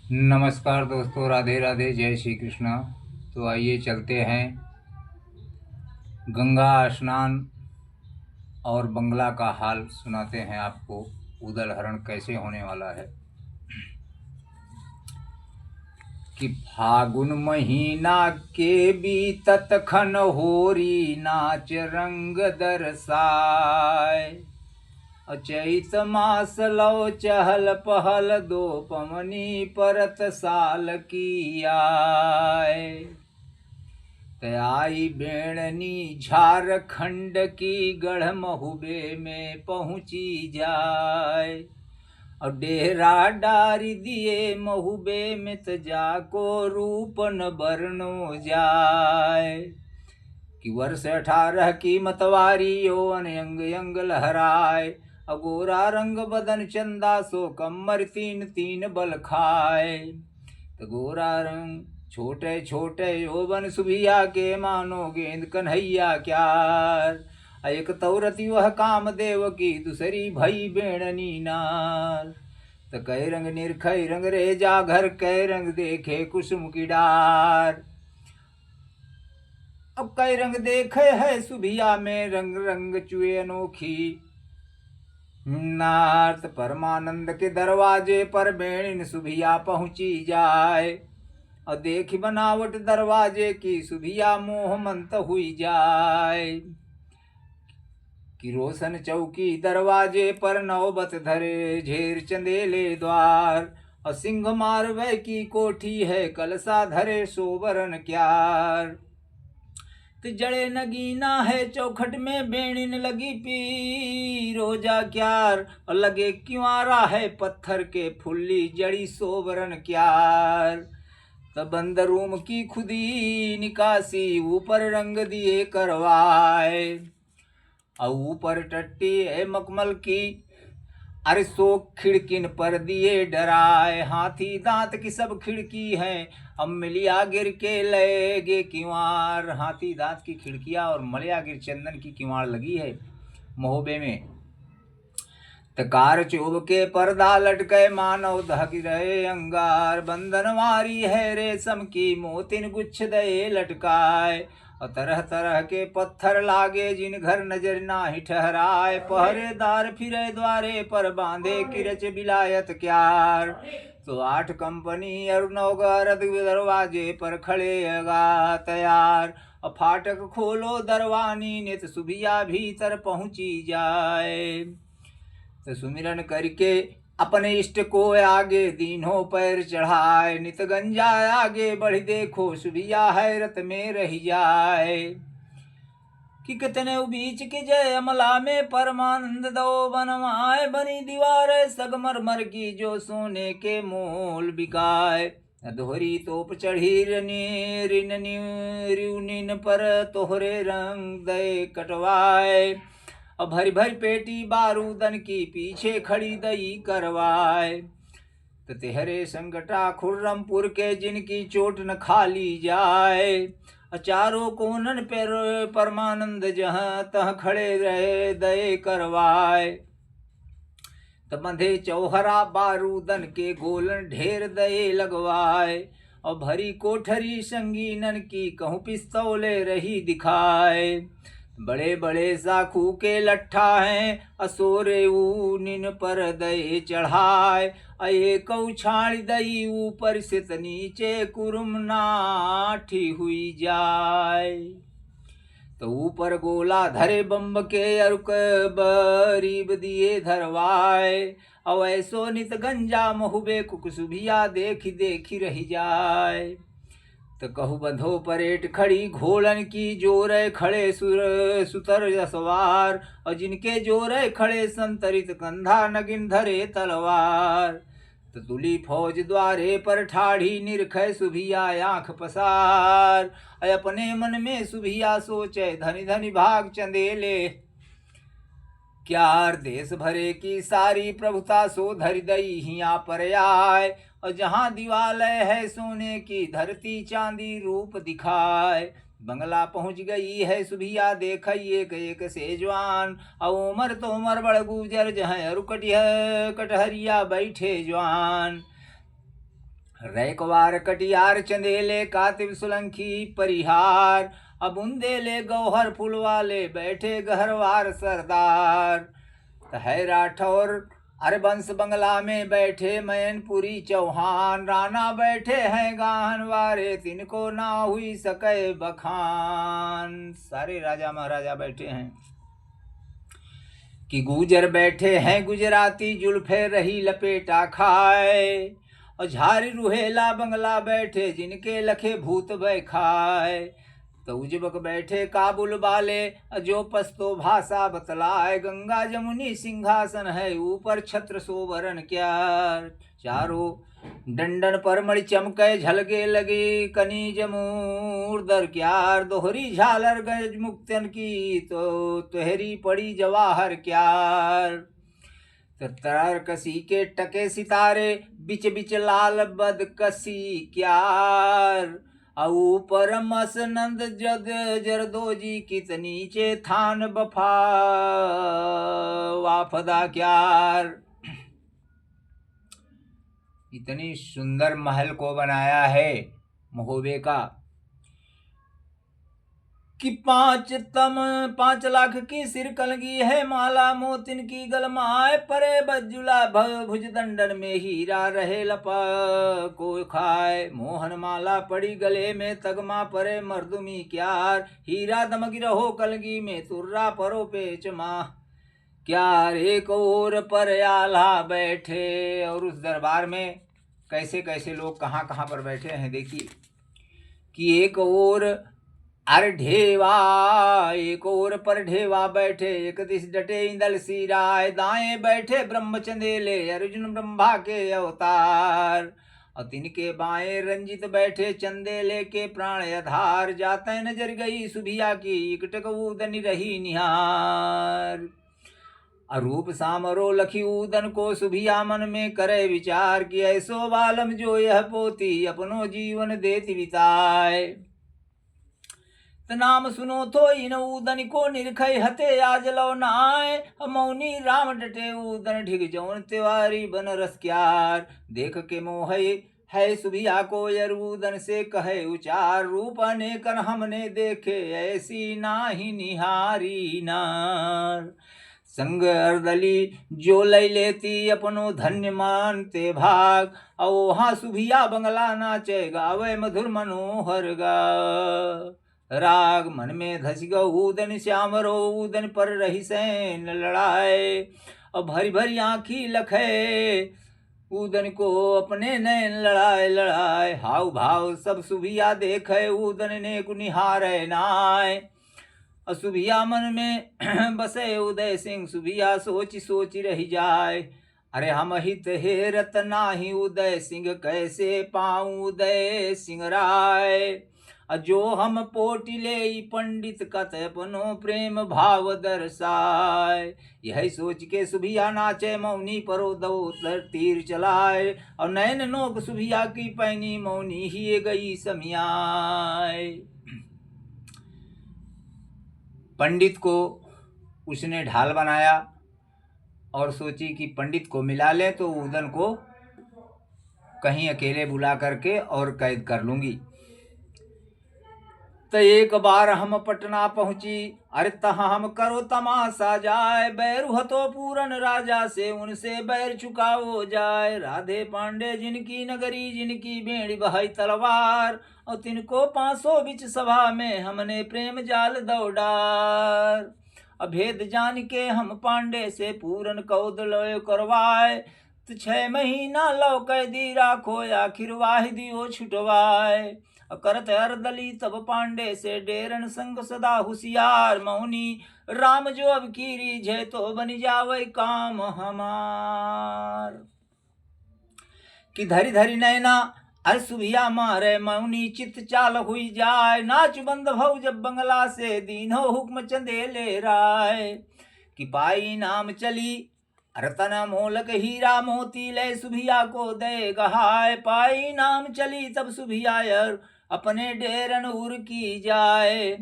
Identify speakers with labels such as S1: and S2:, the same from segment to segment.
S1: नमस्कार दोस्तों, राधे राधे, जय श्री कृष्ण। तो आइए चलते हैं गंगा स्नान और बंगला का हाल सुनाते हैं आपको। उदल हरण कैसे होने वाला है कि फागुन महीना के बीतत खन होरी नाच रंग दरसाय। चैत मास लौ चहल पहल दो पमनी परत साल की आय। तयाई बेणनी झारखंड की गढ़ महुबे में पहुंची जाए। और डेरा डारी दिए महुबे में जाको रूपन बरनो जाए। कि वर्ष 18 की मतवारी यौवन यंग यंग लहराए। अगोरा रंग बदन चंदा सो कमर तीन तीन बल खाए। तो गोरा रंग छोटे छोटे यौवन सुभिया के मानो गेंद कन्हैया क्यार। एक तौरती वह कामदेव की दूसरी भई बेणनी नार। तो कै रंग निरखै रंग रेजा घर कै रंग देखे कुसुम की डार। अब कई रंग देखे है सुभिया में रंग रंग चुए अनोखी नाथ। परमानंद के दरवाजे पर बेणिन सुभिया पहुंची जाए। और देखी बनावट दरवाजे की सुभिया मोहमंत हुई जाए। कि रोशन चौकी दरवाजे पर नौबत धरे झेर चंदेले द्वार। और सिंह मारवे की कोठी है कलसा धरे सोबरन क्यार। तो जड़े नगीना है चौखट में बेणिन लगी पी रोजा क्यार। और लगे क्युआरा है पत्थर के फुल्ली जड़ी सोबरन क्यार। तब बंदरूम की खुदी निकासी ऊपर रंग दिए करवाए। और ऊपर टट्टी है मखमल की अरे सो खिड़किन पर दिए डराए। हाथी दांत की सब खिड़की है अब मिलिया गिर के लगे किवाड़। हाथी दांत की खिड़कियां और मलिया गिर चंदन की किवाड़ लगी है महोबे में। तकार चोब के पर्दा लटके मानव धक रहे अंगार। बंधन मारी है रेशम की मोतिन गुच्छ दे लटकाए। और तरह तरह के पत्थर लागे जिन घर नजर ना ही ठहराए। पहरेदार फिरे द्वारे पर बांधे किरच बिलायत क्यार। तो 8 कंपनी और 9 गरद दरवाजे पर खड़े अगा तैयार। और फाटक खोलो दरवानी नित सुभिया भीतर पहुंची जाए। तो सुमिरन करके अपने इष्ट को आगे दीनों पैर चढ़ाए। नित गंजा आगे बढ़ देखो सुभिया हैरत में रह जाए। कि कितने बीच के जय अमला में परमानंद दो बनवाए। बनी दीवार सगमरमर की जो सोने के मोल बिकाए। दोहरी तोप चढ़ी रिनिन पर तोहरे रंग दे कटवाए। और भरी भरी पेटी बारूदन की पीछे खड़ी दई करवाए। तो तेहरे संगटा खुर्रमपुर के जिनकी चोट न खाली जाए। चारों कोनन पर परमानंद जहाँ तह खड़े रहे दये करवाए। तो बंधे चौहरा बारूदन के गोलन ढेर दये लगवाए। और भरी कोठरी संगीनन की कहूँ पिस्तौले रही दिखाए। बड़े बड़े साखू के लट्ठा हैं असोरे ऊनिन पर दये चढ़ाए। एक उछाड़ दई ऊपर से नीचे कुरुम नाठी हुई जाए। तो ऊपर गोला धरे बम्ब के अरुक बरीब दिए धरवाए। और ऐसो नित गंजा महुबे कुकसुभिया देखी देखी रही जाए। तो कहु बंधो परेट खड़ी घोड़न की जोरे खड़े सुतर सवार। और जिनके जोरे खड़े संतरित कंधा नगिन धरे तलवार। तो तुली फौज द्वारे पर ठाढ़ी निरखै सुभिया आंख पसार। अपने मन में सुभिया सोचे धनी धनी भाग चंदेले क्यार। देश भरे की सारी प्रभुता सो धरि दई हिया पर आए। और जहाँ दिवालय है सोने की धरती चांदी रूप दिखाए। बंगला पहुंच गई है सुभिया देख एक एक से जवान। और उमर तो उमर बड़ गुजर जहाँ अरु कटहरिया बैठे जवान। रैकवार कटियार चंदेले कातिब सुलंखी परिहार, अब बुंदेले गौहर फूल वाले बैठे गहरवार सरदार। है राठौर अरे वंश बंगला में बैठे मैनपुरी चौहान, राणा बैठे हैं गाहन वारे तिनको ना हुई सके बखान। सारे राजा महाराजा बैठे हैं कि गुजर बैठे हैं गुजराती जुल्फे रही लपेटा खाए, और झारी रुहेला बंगला बैठे जिनके लखे भूत भय खाए। तो उजबक बैठे काबुल वाले जो पस्तो भाषा बतलाए, गंगा जमुनी सिंहासन है ऊपर छत्र सोवरण क्या। चारों डंडन पर मणि चमके झलके लगी कनी जमूरदर क्यार, दोहरी झालर गज मुक्तन की तो तोहरी पड़ी जवाहर क्यार। तार कसी के टके सितारे बिच बिच लाल बदकसी क्यार, ऊपर मसनंद जद जरदोजी कित नीचे थान बफा वाफदा क्यार। इतनी सुंदर महल को बनाया है महोबे का कि 5 लाख की सिर कलगी है माला मोतिन की गलमाए, परे बजुला भुज दंडन में हीरा रहे लपा को खाए। मोहन माला पड़ी गले में तगमा परे मर्दुमी क्यार, हीरा दमक रहो कलगी में तुर्रा परो पेच माह क्यार। एक ओर पर आल्हा बैठे, और उस दरबार में कैसे कैसे लोग कहाँ कहाँ पर बैठे हैं देखिए कि एक ओर अरे ढेवा, एक ओर पर ढेवा बैठे एक दिश डटे इंदल सिराय, दाएं बैठे ब्रह्म चंदेले अर्जुन ब्रह्मा के अवतार, और तिनके बाएं रंजित बैठे चंदेले के प्राण आधार। जाते नजर गई सुभिया की इकटक उदन रही निहार, अरूप सामरो लखी उदन को सुभिया मन में करे विचार, कि ऐसो बालम जो यह पोती अपनो जीवन देती बिताए। नाम सुनो तो इन उदन को निरखय हते आज लो नाय, मौनी राम डटे उदन ढिग जौन तिवारी बन रस क्यार। देख के मोह है सुभिया को यर उदन से कहे उचार, रूप अनेकन हमने देखे ऐसी नाही निहारी नार। संग अर्दली जो लय लेती अपनो धन्य मानते भाग, वहाँ सुभिया बंगला नाचे गावे मधुर मनोहर गा राग। मन में धस गऊदन श्याम रो उदन पर रही सैन लड़ाए, और भरी भरी आँखी लखे उदन को अपने नैन लड़ाए लड़ाए। हाव भाव सब सुभिया देखे उदन ने कुनिहारे नाय, सुभिया मन में बसे उदय सिंह सुभिया सोची सोची रही जाए। अरे हम हित हेरत नाही उदय सिंह कैसे पाऊं उदय सिंह राय, जो हम पोटिले पंडित कत अपनो प्रेम भाव दर्शाए। यह सोच के सुभिया नाचे मौनी परो दो तीर चलाए, और नैन नोक सुभिया की पैनी मौनी ही गई समियाए। पंडित को उसने ढाल बनाया और सोची कि पंडित को मिला ले तो उदन को कहीं अकेले बुला करके और कैद कर लूंगी। तो एक बार हम पटना पहुंची, अरे तहाँ हम करो तमाशा जाए, बैर तो पूरन राजा से उनसे बैर चुकाओ जाए। राधे पांडे जिनकी नगरी जिनकी बेड़ी बहाई तलवार, और तिनको 500 बिच सभा में हमने प्रेम जाल दौड़ार। अभेद जान के हम पांडे से पूरन कौद लय करवाए, तो 6 महीना लौ कैदी राखो आखिर वाहिदियो छुटवाए। करत अर्दली तब पांडे से डेरन संग सदा होशियार, मौनी राम जो अब की रीझे तो बन जावे काम हमार। कि धरी धरी नैना अर सुभिया मारे मौनी चित चाल हुई जाए, नाच बंद भव जब बंगला से दीनो हुक्म चंदेले राय। कि पाई नाम चली रतन मोलक हीरा मोती ले सुभिया को दे गहाय, पाई नाम चली तब सुभिया अपने डेरन उर की जाए।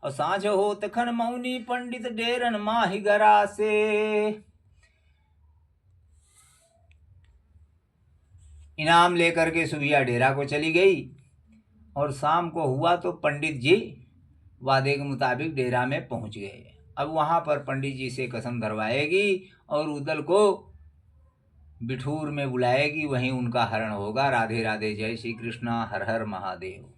S1: और सांझ हो तखन मौनी पंडित डेरन माही गरा से, इनाम लेकर के सुभिया डेरा को चली गई। और शाम को हुआ तो पंडित जी वादे के मुताबिक डेरा में पहुंच गए। अब वहां पर पंडित जी से कसम धरवाएगी और उदल को बिठूर में बुलाएगी, वहीं उनका हरण होगा। राधे राधे, जय श्री कृष्णा, हर हर महादेव।